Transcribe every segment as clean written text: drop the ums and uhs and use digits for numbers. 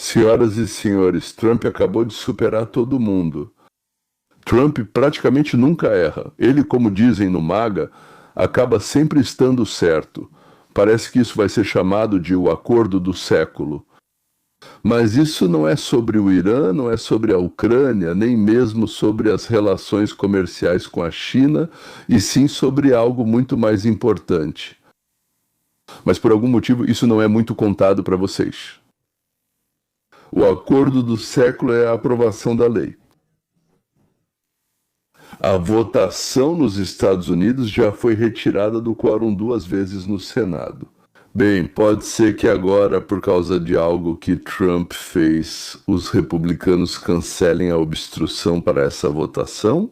Senhoras e senhores, Trump acabou de superar todo mundo. Trump praticamente nunca erra. Ele, como dizem no MAGA, acaba sempre estando certo. Parece que isso vai ser chamado de o acordo do século. Mas isso não é sobre o Irã, não é sobre a Ucrânia, nem mesmo sobre as relações comerciais com a China, e sim sobre algo muito mais importante. Mas por algum motivo isso não é muito contado para vocês. O acordo do século é a aprovação da lei. A votação nos Estados Unidos já foi retirada do quórum 2 vezes no Senado. Bem, pode ser que agora, por causa de algo que Trump fez, os republicanos cancelem a obstrução para essa votação?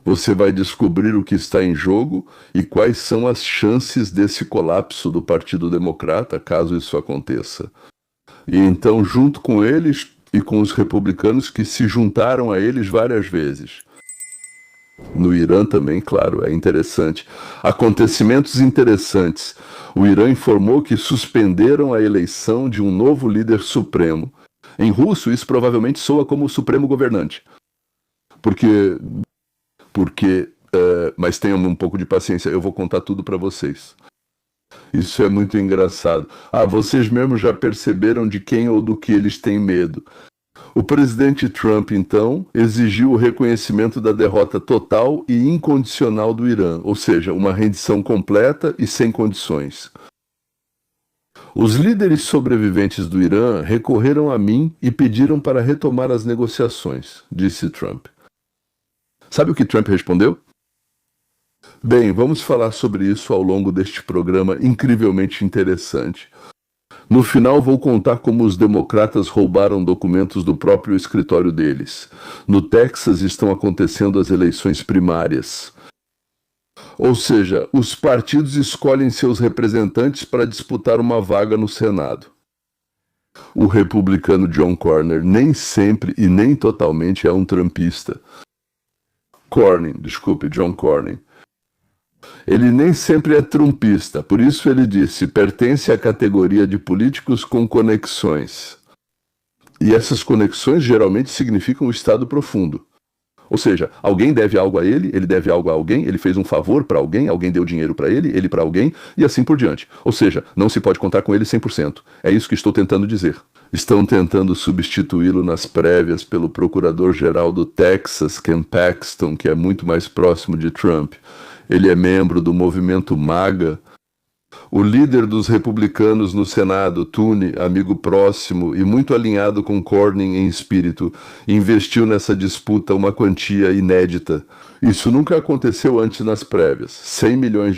Você vai descobrir o que está em jogo e quais são as chances desse colapso do Partido Democrata, caso isso aconteça. E então, junto com eles e com os republicanos que se juntaram a eles várias vezes. No Irã também, claro, é interessante. Acontecimentos interessantes. O Irã informou que suspenderam a eleição de um novo líder supremo. Em russo, isso provavelmente soa como o supremo governante. Mas tenham um pouco de paciência, eu vou contar tudo para vocês. Isso é muito engraçado. Vocês mesmos já perceberam de quem ou do que eles têm medo. O presidente Trump, então, exigiu o reconhecimento da derrota total e incondicional do Irã, ou seja, uma rendição completa e sem condições. Os líderes sobreviventes do Irã recorreram a mim e pediram para retomar as negociações, disse Trump. Sabe o que Trump respondeu? Bem, vamos falar sobre isso ao longo deste programa incrivelmente interessante. No final, vou contar como os democratas roubaram documentos do próprio escritório deles. No Texas estão acontecendo as eleições primárias. Ou seja, os partidos escolhem seus representantes para disputar uma vaga no Senado. O republicano John Cornyn nem sempre e nem totalmente é um trumpista. John Cornyn. Ele nem sempre é trumpista, por isso ele disse, pertence à categoria de políticos com conexões. E essas conexões geralmente significam o estado profundo. Ou seja, alguém deve algo a ele deve algo a alguém, ele fez um favor para alguém deu dinheiro para ele para alguém, e assim por diante. Ou seja, não se pode contar com ele 100%. É isso que estou tentando dizer. Estão tentando substituí-lo nas prévias pelo procurador-geral do Texas, Ken Paxton, que é muito mais próximo de Trump. Ele é membro do movimento MAGA. O líder dos republicanos no Senado, Tooney, amigo próximo e muito alinhado com Cornyn em espírito, investiu nessa disputa uma quantia inédita. Isso nunca aconteceu antes nas prévias, $100 milhões.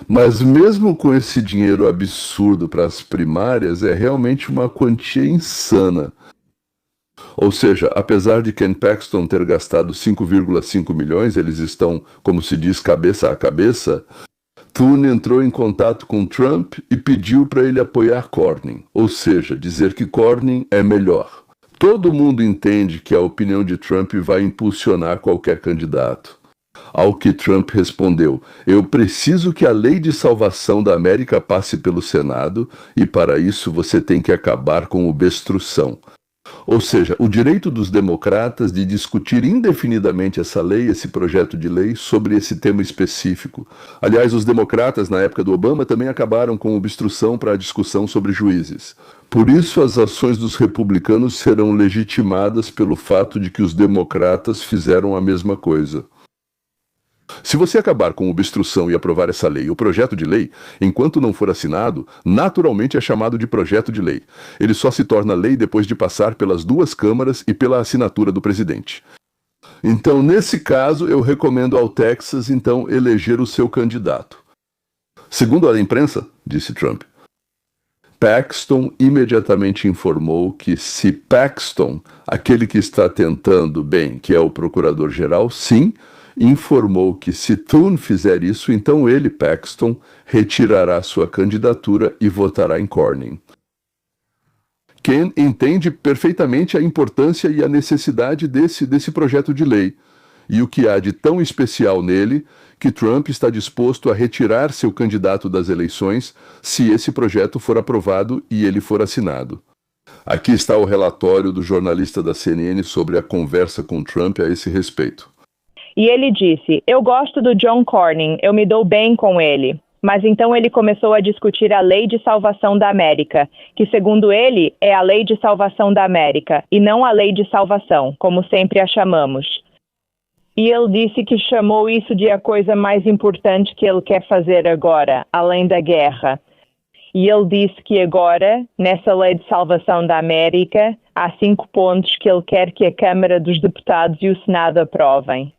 Mas mesmo com esse dinheiro absurdo para as primárias, é realmente uma quantia insana. Ou seja, apesar de Ken Paxton ter gastado 5,5 milhões, eles estão, como se diz, cabeça a cabeça, Tooney entrou em contato com Trump e pediu para ele apoiar Cornyn, ou seja, dizer que Cornyn é melhor. Todo mundo entende que a opinião de Trump vai impulsionar qualquer candidato. Ao que Trump respondeu, eu preciso que a lei de salvação da América passe pelo Senado e para isso você tem que acabar com obstrução. Ou seja, o direito dos democratas de discutir indefinidamente essa lei, esse projeto de lei, sobre esse tema específico. Aliás, os democratas, na época do Obama, também acabaram com obstrução para a discussão sobre juízes. Por isso, as ações dos republicanos serão legitimadas pelo fato de que os democratas fizeram a mesma coisa. Se você acabar com obstrução e aprovar essa lei, o projeto de lei, enquanto não for assinado, naturalmente é chamado de projeto de lei. Ele só se torna lei depois de passar pelas duas câmaras e pela assinatura do presidente. Então, nesse caso, eu recomendo ao Texas, então, eleger o seu candidato. Segundo a imprensa, disse Trump, Paxton imediatamente informou que se Paxton, aquele que está tentando bem, que é o procurador-geral, sim, informou que se Tooney fizer isso, então ele, Paxton, retirará sua candidatura e votará em Cornyn. Ken entende perfeitamente a importância e a necessidade desse projeto de lei. e o que há de tão especial nele que Trump está disposto a retirar seu candidato das eleições se esse projeto for aprovado e ele for assinado. Aqui está o relatório do jornalista da CNN sobre a conversa com Trump a esse respeito. E ele disse: eu gosto do John Cornyn, eu me dou bem com ele. Mas então ele começou a discutir a Lei de Salvação da América, que segundo ele é a Lei de Salvação da América, e não a Lei de Salvação, como sempre a chamamos. E ele disse que chamou isso de a coisa mais importante que ele quer fazer agora, além da guerra. E ele disse que agora, nessa Lei de Salvação da América, há 5 pontos que ele quer que a Câmara dos Deputados e o Senado aprovem.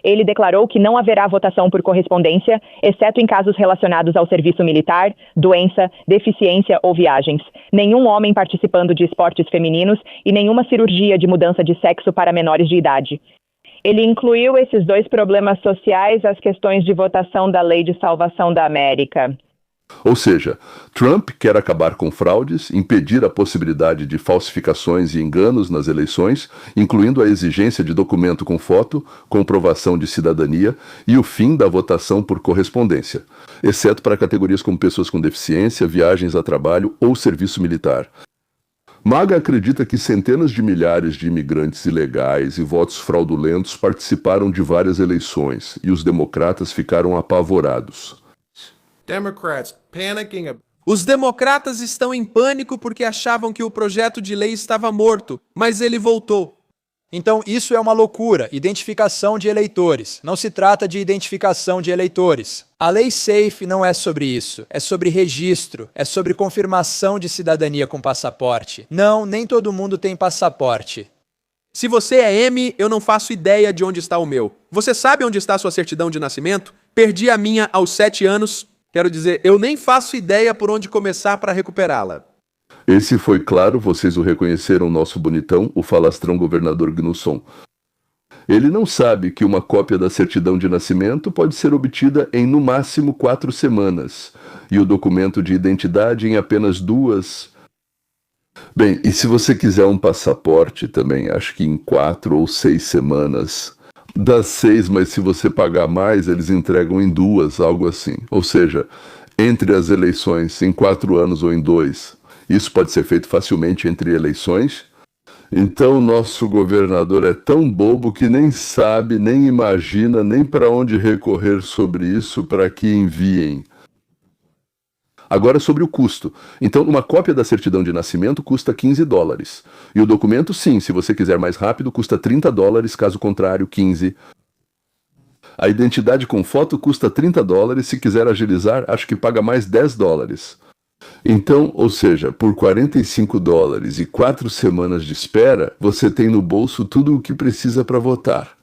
Ele declarou que não haverá votação por correspondência, exceto em casos relacionados ao serviço militar, doença, deficiência ou viagens. Nenhum homem participando de esportes femininos e nenhuma cirurgia de mudança de sexo para menores de idade. Ele incluiu esses 2 problemas sociais às questões de votação da Lei de Salvação da América. Ou seja, Trump quer acabar com fraudes, impedir a possibilidade de falsificações e enganos nas eleições, incluindo a exigência de documento com foto, comprovação de cidadania e o fim da votação por correspondência, exceto para categorias como pessoas com deficiência, viagens a trabalho ou serviço militar. MAGA acredita que centenas de milhares de imigrantes ilegais e votos fraudulentos participaram de várias eleições e os democratas ficaram apavorados. Os democratas estão em pânico porque achavam que o projeto de lei estava morto, mas ele voltou. Então isso é uma loucura, identificação de eleitores. Não se trata de identificação de eleitores. A lei SAFE não é sobre isso, é sobre registro, é sobre confirmação de cidadania com passaporte. Não, nem todo mundo tem passaporte. Se você é M, eu não faço ideia de onde está o meu. Você sabe onde está sua certidão de nascimento? Perdi a minha aos 7 anos. Quero dizer, eu nem faço ideia por onde começar para recuperá-la. Esse foi claro, vocês o reconheceram, nosso bonitão, o falastrão governador Gnusson. Ele não sabe que uma cópia da certidão de nascimento pode ser obtida em no máximo 4 semanas, e o documento de identidade em apenas 2. Bem, e se você quiser um passaporte também, acho que em 4 ou 6 semanas. Dá 6, mas se você pagar mais, eles entregam em 2, algo assim. Ou seja, entre as eleições, em 4 anos ou em 2. Isso pode ser feito facilmente entre eleições. Então, nosso governador é tão bobo que nem sabe, nem imagina, nem para onde recorrer sobre isso para que enviem. Agora sobre o custo. Então, uma cópia da certidão de nascimento custa $15. E o documento, sim, se você quiser mais rápido, custa $30, caso contrário, 15. A identidade com foto custa $30, se quiser agilizar, acho que paga mais $10. Então, ou seja, por $45 e 4 semanas de espera, você tem no bolso tudo o que precisa para votar.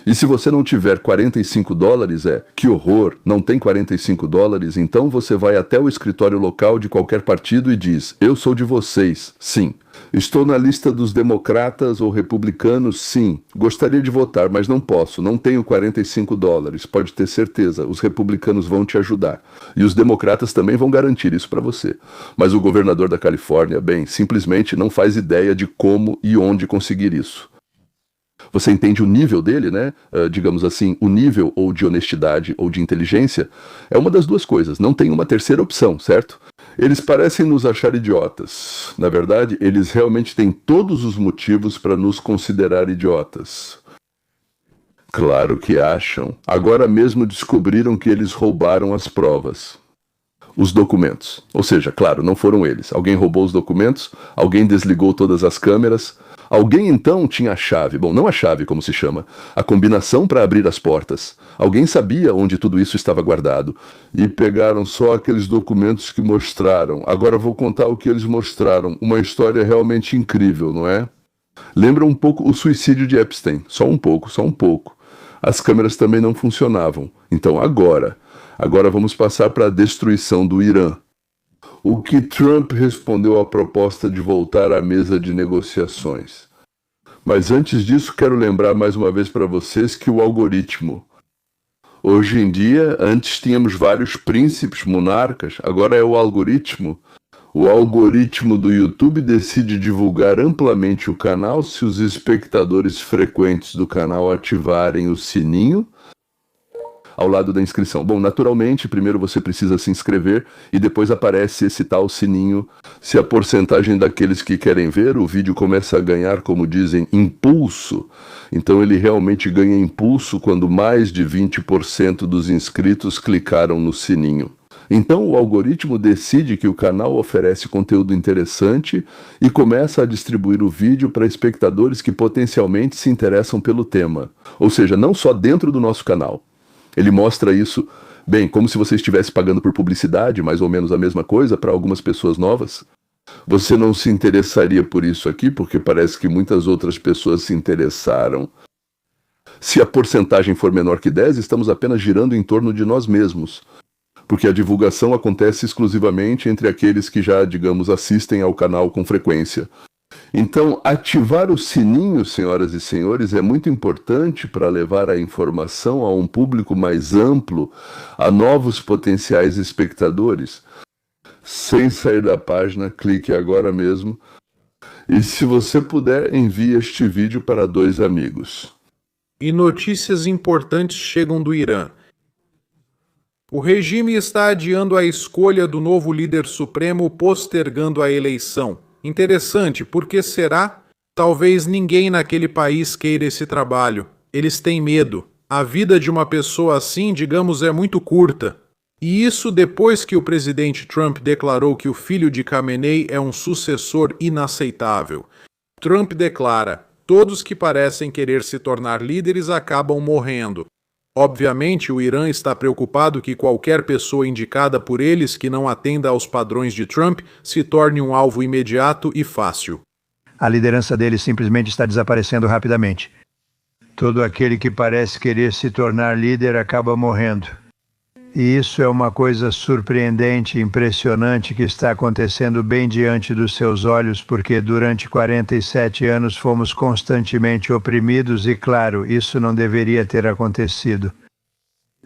E se você não tiver $45, que horror, não tem $45, então você vai até o escritório local de qualquer partido e diz: eu sou de vocês, sim. Estou na lista dos democratas ou republicanos, sim. Gostaria de votar, mas não posso, não tenho $45, pode ter certeza, os republicanos vão te ajudar. E os democratas também vão garantir isso para você. Mas o governador da Califórnia, bem, simplesmente não faz ideia de como e onde conseguir isso. Você entende o nível dele, né? Digamos assim, o nível ou de honestidade ou de inteligência é uma das 2 coisas, não tem uma terceira opção, certo? Eles parecem nos achar idiotas. Na verdade, eles realmente têm todos os motivos para nos considerar idiotas. Claro que acham. Agora mesmo descobriram que eles roubaram as provas. Os documentos. Ou seja, claro, não foram eles. Alguém roubou os documentos, alguém desligou todas as câmeras. Alguém então tinha a chave, bom, não a chave como se chama, a combinação para abrir as portas. Alguém sabia onde tudo isso estava guardado. E pegaram só aqueles documentos que mostraram. Agora vou contar o que eles mostraram. Uma história realmente incrível, não é? Lembra um pouco o suicídio de Epstein. Só um pouco, só um pouco. As câmeras também não funcionavam. Então agora vamos passar para a destruição do Irã. O que Trump respondeu à proposta de voltar à mesa de negociações. Mas antes disso, quero lembrar mais uma vez para vocês que o algoritmo. Hoje em dia, antes tínhamos vários príncipes, monarcas, agora é o algoritmo. O algoritmo do YouTube decide divulgar amplamente o canal se os espectadores frequentes do canal ativarem o sininho ao lado da inscrição. Bom, naturalmente, primeiro você precisa se inscrever e depois aparece esse tal sininho. Se a porcentagem daqueles que querem ver, o vídeo começa a ganhar, como dizem, impulso. Então ele realmente ganha impulso quando mais de 20% dos inscritos clicaram no sininho. Então o algoritmo decide que o canal oferece conteúdo interessante e começa a distribuir o vídeo para espectadores que potencialmente se interessam pelo tema. Ou seja, não só dentro do nosso canal. Ele mostra isso, bem, como se você estivesse pagando por publicidade, mais ou menos a mesma coisa, para algumas pessoas novas. Você não se interessaria por isso aqui, porque parece que muitas outras pessoas se interessaram. Se a porcentagem for menor que 10, estamos apenas girando em torno de nós mesmos. Porque a divulgação acontece exclusivamente entre aqueles que já, digamos, assistem ao canal com frequência. Então, ativar o sininho, senhoras e senhores, é muito importante para levar a informação a um público mais amplo, a novos potenciais espectadores. Sem sair da página, clique agora mesmo. E se você puder, envie este vídeo para 2 amigos. E notícias importantes chegam do Irã. O regime está adiando a escolha do novo líder supremo, postergando a eleição. Interessante, porque será? Talvez ninguém naquele país queira esse trabalho. Eles têm medo. A vida de uma pessoa assim, digamos, é muito curta. E isso depois que o presidente Trump declarou que o filho de Khamenei é um sucessor inaceitável. Trump declara: todos que parecem querer se tornar líderes acabam morrendo. Obviamente, o Irã está preocupado que qualquer pessoa indicada por eles que não atenda aos padrões de Trump se torne um alvo imediato e fácil. A liderança dele simplesmente está desaparecendo rapidamente. Todo aquele que parece querer se tornar líder acaba morrendo. E isso é uma coisa surpreendente e impressionante que está acontecendo bem diante dos seus olhos, porque durante 47 anos fomos constantemente oprimidos e, claro, isso não deveria ter acontecido.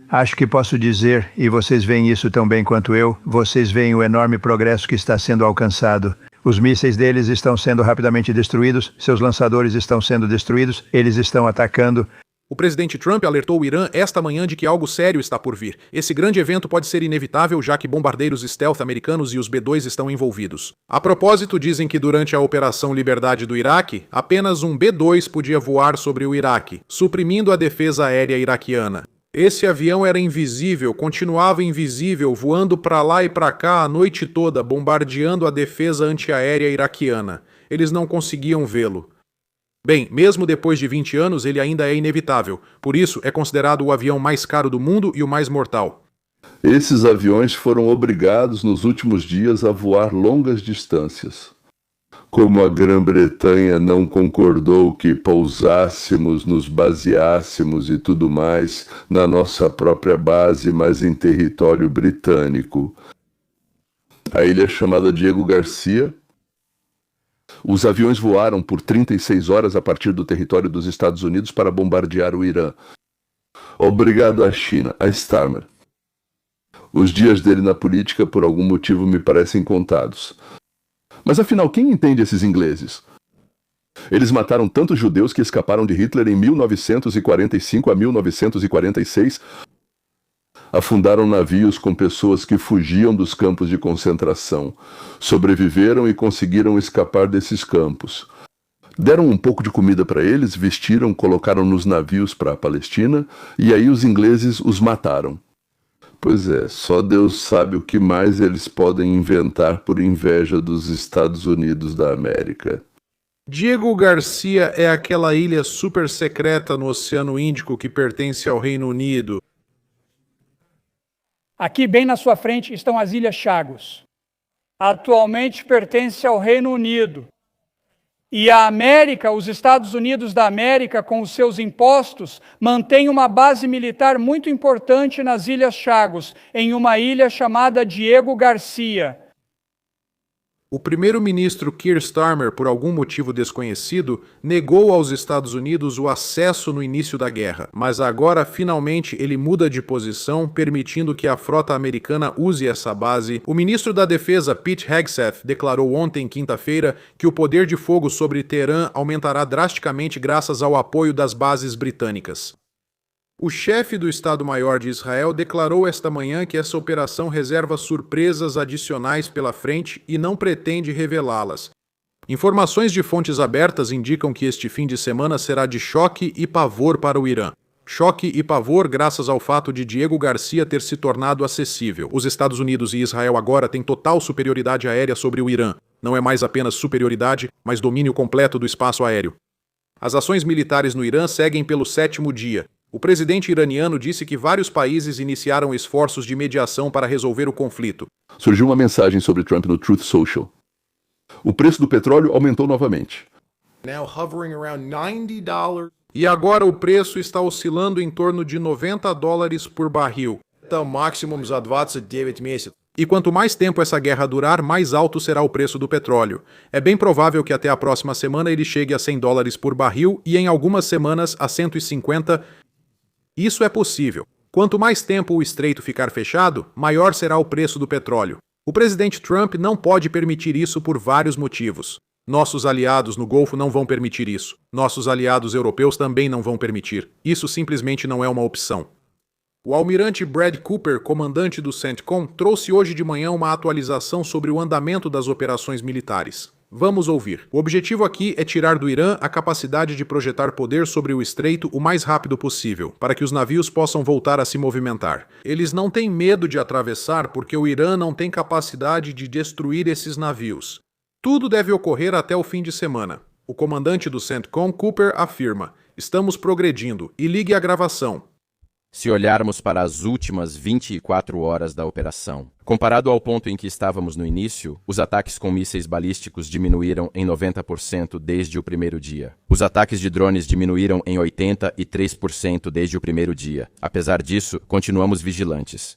Acho que posso dizer, e vocês veem isso tão bem quanto eu, vocês veem o enorme progresso que está sendo alcançado. Os mísseis deles estão sendo rapidamente destruídos, seus lançadores estão sendo destruídos, eles estão atacando. O presidente Trump alertou o Irã esta manhã de que algo sério está por vir. Esse grande evento pode ser inevitável, já que bombardeiros stealth americanos e os B-2 estão envolvidos. A propósito, dizem que durante a Operação Liberdade do Iraque, apenas um B-2 podia voar sobre o Iraque, suprimindo a defesa aérea iraquiana. Esse avião era invisível, continuava invisível, voando para lá e para cá a noite toda, bombardeando a defesa antiaérea iraquiana. Eles não conseguiam vê-lo. Bem, mesmo depois de 20 anos, ele ainda é inevitável. Por isso, é considerado o avião mais caro do mundo e o mais mortal. Esses aviões foram obrigados nos últimos dias a voar longas distâncias. Como a Grã-Bretanha não concordou que pousássemos, nos baseássemos e tudo mais na nossa própria base, mas em território britânico. A ilha chamada Diego Garcia. Os aviões voaram por 36 horas a partir do território dos Estados Unidos para bombardear o Irã. Obrigado à China, a Starmer. Os dias dele na política, por algum motivo, me parecem contados. Mas afinal, quem entende esses ingleses? Eles mataram tantos judeus que escaparam de Hitler em 1945 a 1946. Afundaram navios com pessoas que fugiam dos campos de concentração. Sobreviveram e conseguiram escapar desses campos. Deram um pouco de comida para eles, vestiram, colocaram nos navios para a Palestina, e aí os ingleses os mataram. Pois é, só Deus sabe o que mais eles podem inventar por inveja dos Estados Unidos da América. Diego Garcia é aquela ilha super secreta no Oceano Índico que pertence ao Reino Unido. Aqui, bem na sua frente, estão as Ilhas Chagos. Atualmente pertence ao Reino Unido. E a América, os Estados Unidos da América, com os seus impostos, mantém uma base militar muito importante nas Ilhas Chagos, em uma ilha chamada Diego Garcia. O primeiro-ministro Keir Starmer, por algum motivo desconhecido, negou aos Estados Unidos o acesso no início da guerra, mas agora finalmente ele muda de posição, permitindo que a frota americana use essa base. O ministro da Defesa, Pete Hegseth, declarou ontem, quinta-feira, que o poder de fogo sobre Teherã aumentará drasticamente graças ao apoio das bases britânicas. O chefe do Estado-Maior de Israel declarou esta manhã que essa operação reserva surpresas adicionais pela frente e não pretende revelá-las. Informações de fontes abertas indicam que este fim de semana será de choque e pavor para o Irã. Choque e pavor graças ao fato de Diego Garcia ter se tornado acessível. Os Estados Unidos e Israel agora têm total superioridade aérea sobre o Irã. Não é mais apenas superioridade, mas domínio completo do espaço aéreo. As ações militares no Irã seguem pelo 7º dia. O presidente iraniano disse que vários países iniciaram esforços de mediação para resolver o conflito. Surgiu uma mensagem sobre Trump no Truth Social. O preço do petróleo aumentou novamente. Now hovering around $90. E agora o preço está oscilando em torno de $90 por barril. E quanto mais tempo essa guerra durar, mais alto será o preço do petróleo. É bem provável que até a próxima semana ele chegue a $100 por barril e em algumas semanas a 150. Isso é possível. Quanto mais tempo o estreito ficar fechado, maior será o preço do petróleo. O presidente Trump não pode permitir isso por vários motivos. Nossos aliados no Golfo não vão permitir isso. Nossos aliados europeus também não vão permitir. Isso simplesmente não é uma opção. O almirante Brad Cooper, comandante do CENTCOM, trouxe hoje de manhã uma atualização sobre o andamento das operações militares. Vamos ouvir. O objetivo aqui é tirar do Irã a capacidade de projetar poder sobre o estreito o mais rápido possível, para que os navios possam voltar a se movimentar. Eles não têm medo de atravessar porque o Irã não tem capacidade de destruir esses navios. Tudo deve ocorrer até o fim de semana. O comandante do CENTCOM, Cooper, afirma: estamos progredindo, e ligue a gravação. Se olharmos para as últimas 24 horas da operação, comparado ao ponto em que estávamos no início, os ataques com mísseis balísticos diminuíram em 90% desde o primeiro dia. Os ataques de drones diminuíram em 83% desde o primeiro dia. Apesar disso, continuamos vigilantes.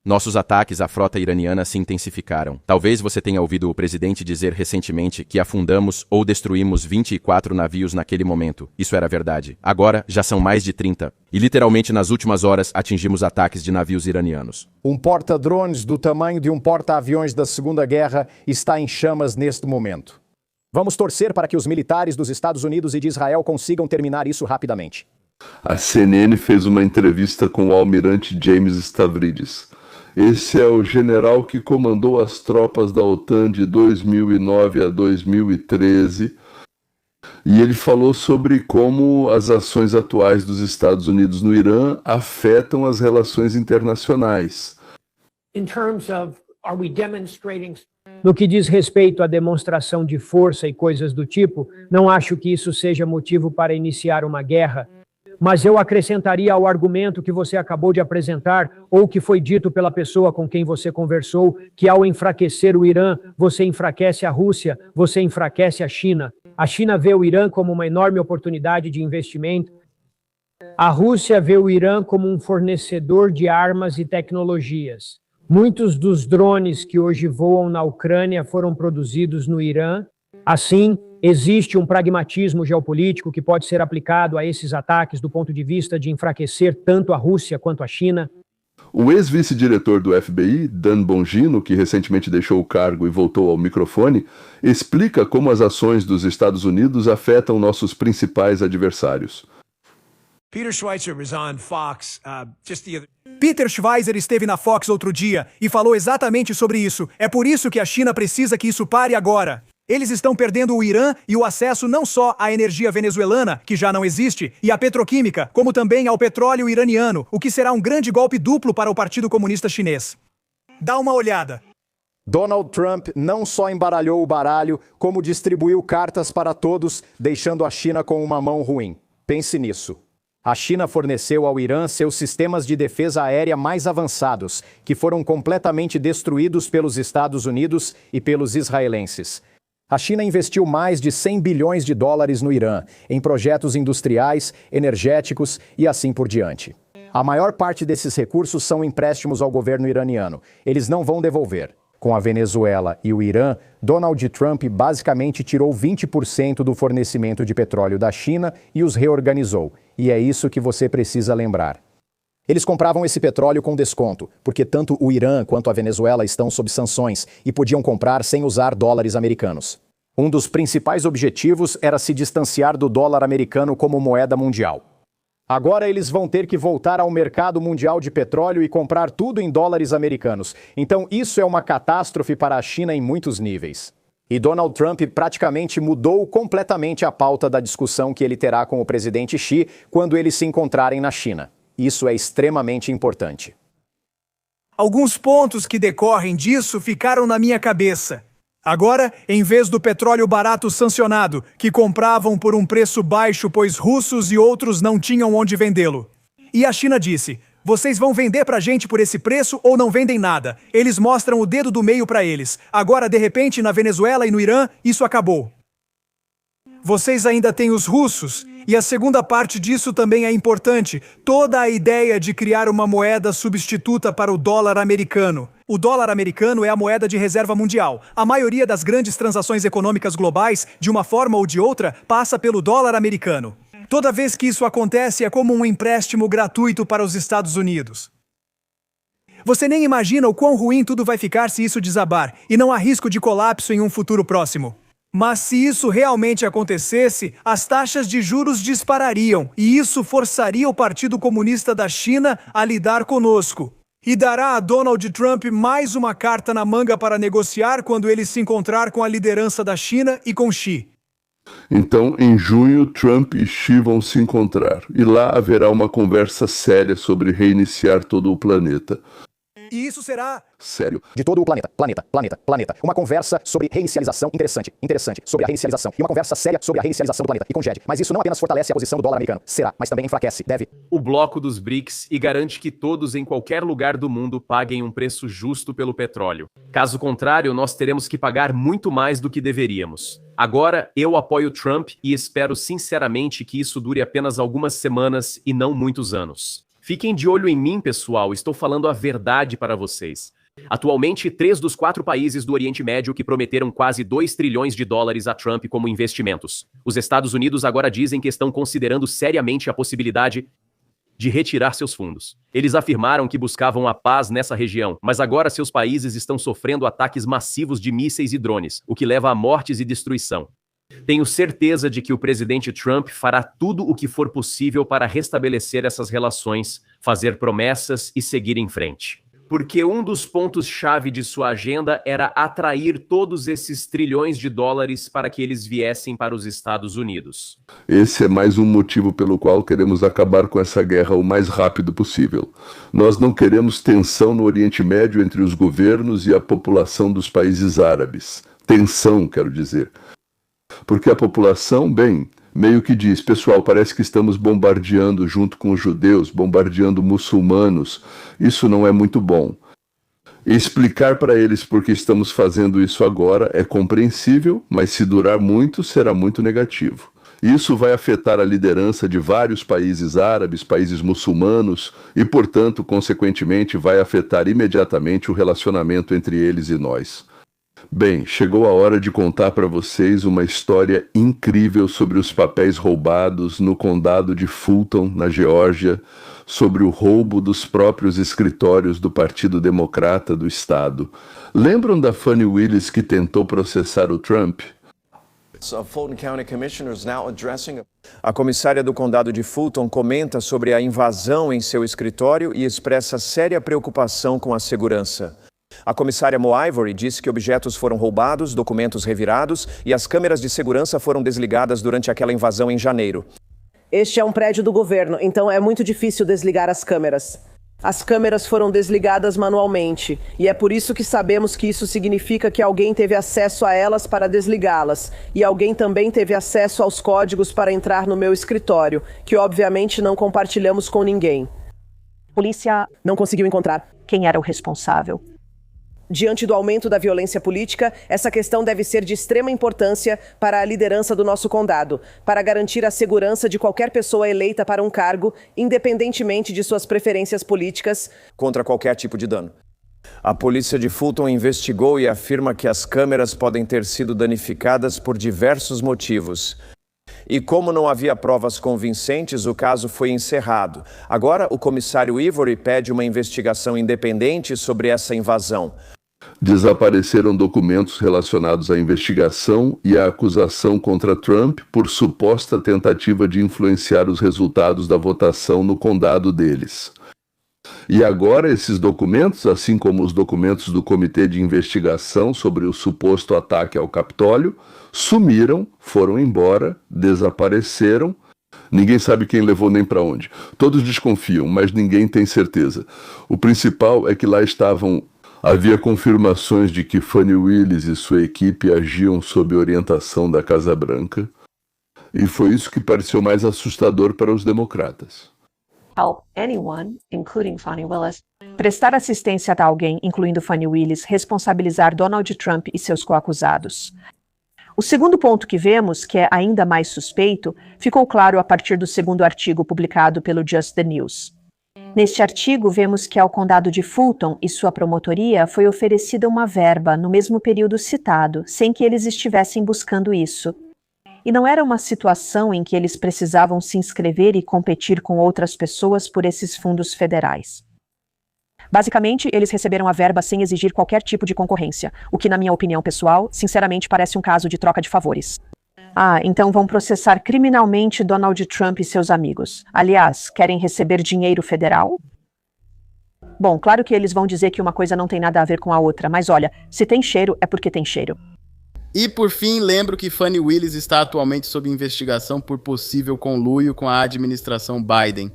Nossos ataques à frota iraniana se intensificaram. Talvez você tenha ouvido o presidente dizer recentemente que afundamos ou destruímos 24 navios naquele momento. Isso era verdade. Agora, já são mais de 30. E literalmente nas últimas horas atingimos ataques de navios iranianos. Um porta-drones do tamanho de um porta-aviões da Segunda Guerra está em chamas neste momento. Vamos torcer para que os militares dos Estados Unidos e de Israel consigam terminar isso rapidamente. A CNN fez uma entrevista com o almirante James Stavridis. Esse é o general que comandou as tropas da OTAN de 2009 a 2013 e ele falou sobre como as ações atuais dos Estados Unidos no Irã afetam as relações internacionais. No que diz respeito à demonstração de força e coisas do tipo, não acho que isso seja motivo para iniciar uma guerra. Mas eu acrescentaria ao argumento que você acabou de apresentar, ou que foi dito pela pessoa com quem você conversou, que ao enfraquecer o Irã, você enfraquece a Rússia, você enfraquece a China. A China vê o Irã como uma enorme oportunidade de investimento. A Rússia vê o Irã como um fornecedor de armas e tecnologias. Muitos dos drones que hoje voam na Ucrânia foram produzidos no Irã. Assim, existe um pragmatismo geopolítico que pode ser aplicado a esses ataques do ponto de vista de enfraquecer tanto a Rússia quanto a China. O ex-vice-diretor do FBI, Dan Bongino, que recentemente deixou o cargo e voltou ao microfone, explica como as ações dos Estados Unidos afetam nossos principais adversários. Peter Schweizer esteve na Fox outro dia e falou exatamente sobre isso. É por isso que a China precisa que isso pare agora. Eles estão perdendo o Irã e o acesso não só à energia venezuelana, que já não existe, e à petroquímica, como também ao petróleo iraniano, o que será um grande golpe duplo para o Partido Comunista Chinês. Dá uma olhada. Donald Trump não só embaralhou o baralho, como distribuiu cartas para todos, deixando a China com uma mão ruim. Pense nisso. A China forneceu ao Irã seus sistemas de defesa aérea mais avançados, que foram completamente destruídos pelos Estados Unidos e pelos israelenses. A China investiu mais de 100 bilhões de dólares no Irã, em projetos industriais, energéticos e assim por diante. A maior parte desses recursos são empréstimos ao governo iraniano. Eles não vão devolver. Com a Venezuela e o Irã, Donald Trump basicamente tirou 20% do fornecimento de petróleo da China e os reorganizou. E é isso que você precisa lembrar. Eles compravam esse petróleo com desconto, porque tanto o Irã quanto a Venezuela estão sob sanções e podiam comprar sem usar dólares americanos. Um dos principais objetivos era se distanciar do dólar americano como moeda mundial. Agora eles vão ter que voltar ao mercado mundial de petróleo e comprar tudo em dólares americanos. Então isso é uma catástrofe para a China em muitos níveis. E Donald Trump praticamente mudou completamente a pauta da discussão que ele terá com o presidente Xi quando eles se encontrarem na China. Isso é extremamente importante. Alguns pontos que decorrem disso ficaram na minha cabeça. Agora, em vez do petróleo barato sancionado, que compravam por um preço baixo pois russos e outros não tinham onde vendê-lo. E a China disse, vocês vão vender pra gente por esse preço ou não vendem nada. Eles mostram o dedo do meio pra eles. Agora, de repente, na Venezuela e no Irã, isso acabou. Vocês ainda têm os russos, e a segunda parte disso também é importante, toda a ideia de criar uma moeda substituta para o dólar americano. O dólar americano é a moeda de reserva mundial. A maioria das grandes transações econômicas globais, de uma forma ou de outra, passa pelo dólar americano. Toda vez que isso acontece, é como um empréstimo gratuito para os Estados Unidos. Você nem imagina o quão ruim tudo vai ficar se isso desabar, e não há risco de colapso em um futuro próximo. Mas se isso realmente acontecesse, as taxas de juros disparariam, e isso forçaria o Partido Comunista da China a lidar conosco. E dará a Donald Trump mais uma carta na manga para negociar quando ele se encontrar com a liderança da China e com Xi. Então, em junho, Trump e Xi vão se encontrar, e lá haverá uma conversa séria sobre reiniciar todo o planeta. E isso será... Sério. De todo o planeta. Uma conversa sobre reinicialização interessante, sobre a reinicialização. E uma conversa séria sobre a reinicialização do planeta. E com JED. Mas isso não apenas fortalece a posição do dólar americano. Será, mas também enfraquece. Deve. O bloco dos BRICS e garante que todos em qualquer lugar do mundo paguem um preço justo pelo petróleo. Caso contrário, nós teremos que pagar muito mais do que deveríamos. Agora, eu apoio Trump e espero sinceramente que isso dure apenas algumas semanas e não muitos anos. Fiquem de olho em mim, pessoal, estou falando a verdade para vocês. Atualmente, 3 dos 4 países do Oriente Médio que prometeram quase 2 trilhões de dólares a Trump como investimentos. Os Estados Unidos agora dizem que estão considerando seriamente a possibilidade de retirar seus fundos. Eles afirmaram que buscavam a paz nessa região, mas agora seus países estão sofrendo ataques massivos de mísseis e drones, o que leva a mortes e destruição. Tenho certeza de que o presidente Trump fará tudo o que for possível para restabelecer essas relações, fazer promessas e seguir em frente. Porque um dos pontos-chave de sua agenda era atrair todos esses trilhões de dólares para que eles viessem para os Estados Unidos. Esse é mais um motivo pelo qual queremos acabar com essa guerra o mais rápido possível. Nós não queremos tensão no Oriente Médio entre os governos e a população dos países árabes. Tensão, quero dizer. Porque a população, bem, meio que diz, pessoal, parece que estamos bombardeando junto com os judeus, bombardeando muçulmanos. Isso não é muito bom. E explicar para eles por que estamos fazendo isso agora é compreensível, mas se durar muito, será muito negativo. Isso vai afetar a liderança de vários países árabes, países muçulmanos, e, portanto, consequentemente, vai afetar imediatamente o relacionamento entre eles e nós. Bem, chegou a hora de contar para vocês uma história incrível sobre os papéis roubados no condado de Fulton, na Geórgia, sobre o roubo dos próprios escritórios do Partido Democrata do Estado. Lembram da Fani Willis que tentou processar o Trump? A comissária do condado de Fulton comenta sobre a invasão em seu escritório e expressa séria preocupação com a segurança. A comissária Mo Ivory disse que objetos foram roubados, documentos revirados e as câmeras de segurança foram desligadas durante aquela invasão em janeiro. Este é um prédio do governo, então é muito difícil desligar as câmeras. As câmeras foram desligadas manualmente, e é por isso que sabemos que isso significa que alguém teve acesso a elas para desligá-las, e alguém também teve acesso aos códigos para entrar no meu escritório, que obviamente não compartilhamos com ninguém. A polícia não conseguiu encontrar quem era o responsável. Diante do aumento da violência política, essa questão deve ser de extrema importância para a liderança do nosso condado, para garantir a segurança de qualquer pessoa eleita para um cargo, independentemente de suas preferências políticas, contra qualquer tipo de dano. A polícia de Fulton investigou e afirma que as câmeras podem ter sido danificadas por diversos motivos. E como não havia provas convincentes, o caso foi encerrado. Agora, o comissário Ivory pede uma investigação independente sobre essa invasão. Desapareceram documentos relacionados à investigação e à acusação contra Trump por suposta tentativa de influenciar os resultados da votação no condado deles. E agora esses documentos, assim como os documentos do Comitê de Investigação sobre o suposto ataque ao Capitólio, sumiram, foram embora, desapareceram. Ninguém sabe quem levou nem para onde. Todos desconfiam, mas ninguém tem certeza. O principal é que lá havia confirmações de que Fani Willis e sua equipe agiam sob orientação da Casa Branca. E foi isso que pareceu mais assustador para os democratas. Help anyone, including Fani Willis. Prestar assistência a alguém, incluindo Fani Willis, responsabilizar Donald Trump e seus coacusados. O segundo ponto que vemos, que é ainda mais suspeito, ficou claro a partir do segundo artigo publicado pelo Just the News. Neste artigo, vemos que ao condado de Fulton e sua promotoria foi oferecida uma verba no mesmo período citado, sem que eles estivessem buscando isso. E não era uma situação em que eles precisavam se inscrever e competir com outras pessoas por esses fundos federais. Basicamente, eles receberam a verba sem exigir qualquer tipo de concorrência, o que, na minha opinião pessoal, sinceramente parece um caso de troca de favores. Então vão processar criminalmente Donald Trump e seus amigos. Aliás, querem receber dinheiro federal? Bom, claro que eles vão dizer que uma coisa não tem nada a ver com a outra, mas olha, se tem cheiro, é porque tem cheiro. E por fim, lembro que Fani Willis está atualmente sob investigação por possível conluio com a administração Biden.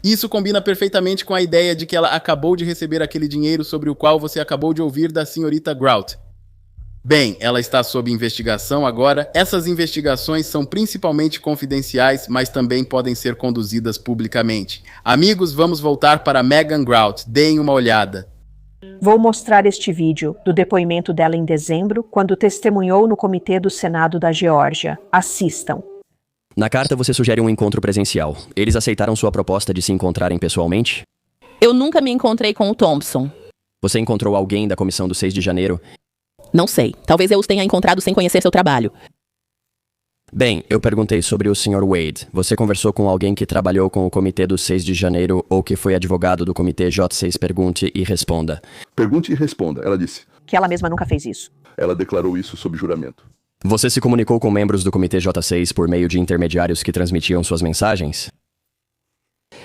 Isso combina perfeitamente com a ideia de que ela acabou de receber aquele dinheiro sobre o qual você acabou de ouvir da senhorita Grout. Bem, ela está sob investigação agora. Essas investigações são principalmente confidenciais, mas também podem ser conduzidas publicamente. Amigos, vamos voltar para Megan Grout. Deem uma olhada. Vou mostrar este vídeo do depoimento dela em dezembro, quando testemunhou no Comitê do Senado da Geórgia. Assistam. Na carta você sugere um encontro presencial. Eles aceitaram sua proposta de se encontrarem pessoalmente? Eu nunca me encontrei com o Thompson. Você encontrou alguém da comissão do 6 de janeiro? Não sei. Talvez eu os tenha encontrado sem conhecer seu trabalho. Bem, eu perguntei sobre o Sr. Wade. Você conversou com alguém que trabalhou com o Comitê do 6 de janeiro ou que foi advogado do Comitê J6? Pergunte e responda. Pergunte e responda, ela disse. Que ela mesma nunca fez isso. Ela declarou isso sob juramento. Você se comunicou com membros do Comitê J6 por meio de intermediários que transmitiam suas mensagens?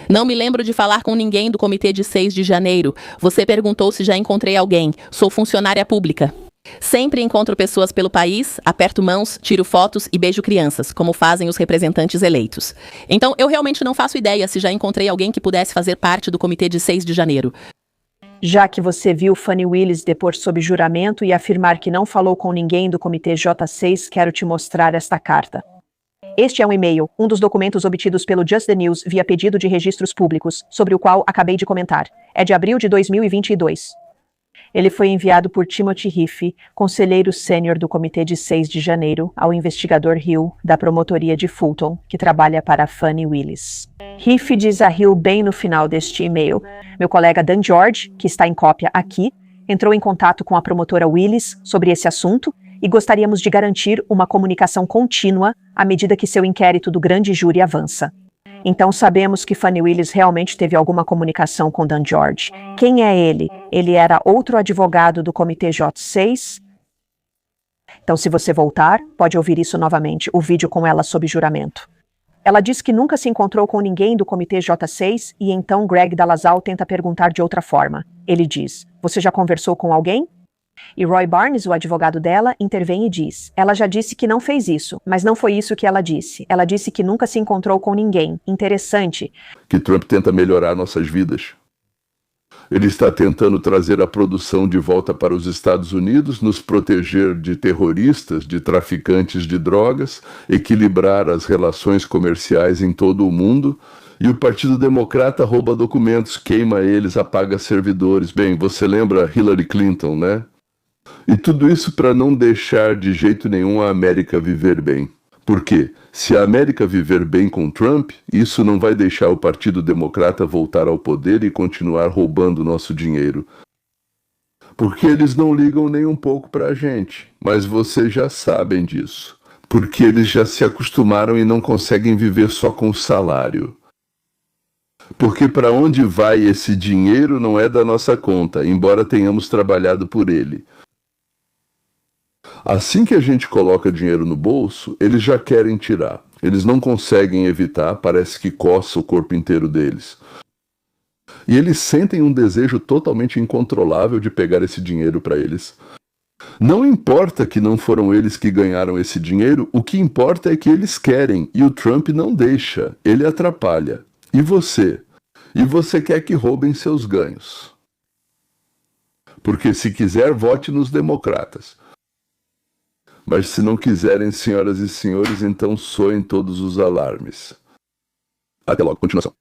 Não me lembro de falar com ninguém do Comitê de 6 de janeiro. Você perguntou se já encontrei alguém. Sou funcionária pública. Sempre encontro pessoas pelo país, aperto mãos, tiro fotos e beijo crianças, como fazem os representantes eleitos. Então, eu realmente não faço ideia se já encontrei alguém que pudesse fazer parte do Comitê de 6 de janeiro. Já que você viu Fani Willis depor sob juramento e afirmar que não falou com ninguém do Comitê J6, quero te mostrar esta carta. Este é um e-mail, um dos documentos obtidos pelo Just the News via pedido de registros públicos, sobre o qual acabei de comentar. É de abril de 2022. Ele foi enviado por Timothy Riff, conselheiro sênior do Comitê de 6 de janeiro, ao investigador Hill, da promotoria de Fulton, que trabalha para Fani Willis. Riff diz a Hill bem no final deste e-mail: meu colega Dan George, que está em cópia aqui, entrou em contato com a promotora Willis sobre esse assunto e gostaríamos de garantir uma comunicação contínua à medida que seu inquérito do grande júri avança. Então sabemos que Fani Willis realmente teve alguma comunicação com Dan George. Quem é ele? Ele era outro advogado do Comitê J6? Então, se você voltar, pode ouvir isso novamente, o vídeo com ela sob juramento. Ela diz que nunca se encontrou com ninguém do Comitê J6 e então Greg Dalazal tenta perguntar de outra forma. Ele diz: você já conversou com alguém? E Roy Barnes, o advogado dela, intervém e diz: ela já disse que não fez isso, mas não foi isso que ela disse. Ela disse que nunca se encontrou com ninguém. Interessante. Que Trump tenta melhorar nossas vidas. Ele está tentando trazer a produção de volta para os Estados Unidos, nos proteger de terroristas, de traficantes de drogas, equilibrar as relações comerciais em todo o mundo. E o Partido Democrata rouba documentos, queima eles, apaga servidores. Bem, você lembra Hillary Clinton, né? E tudo isso para não deixar de jeito nenhum a América viver bem. Por quê? Se a América viver bem com Trump, isso não vai deixar o Partido Democrata voltar ao poder e continuar roubando nosso dinheiro. Porque eles não ligam nem um pouco para a gente. Mas vocês já sabem disso. Porque eles já se acostumaram e não conseguem viver só com o salário. Porque para onde vai esse dinheiro não é da nossa conta, embora tenhamos trabalhado por ele. Assim que a gente coloca dinheiro no bolso, eles já querem tirar. Eles não conseguem evitar, parece que coça o corpo inteiro deles. E eles sentem um desejo totalmente incontrolável de pegar esse dinheiro para eles. Não importa que não foram eles que ganharam esse dinheiro, o que importa é que eles querem, e o Trump não deixa, ele atrapalha. E você? E você quer que roubem seus ganhos. Porque se quiser, vote nos democratas. Mas se não quiserem, senhoras e senhores, então soem todos os alarmes. Até logo, continuação.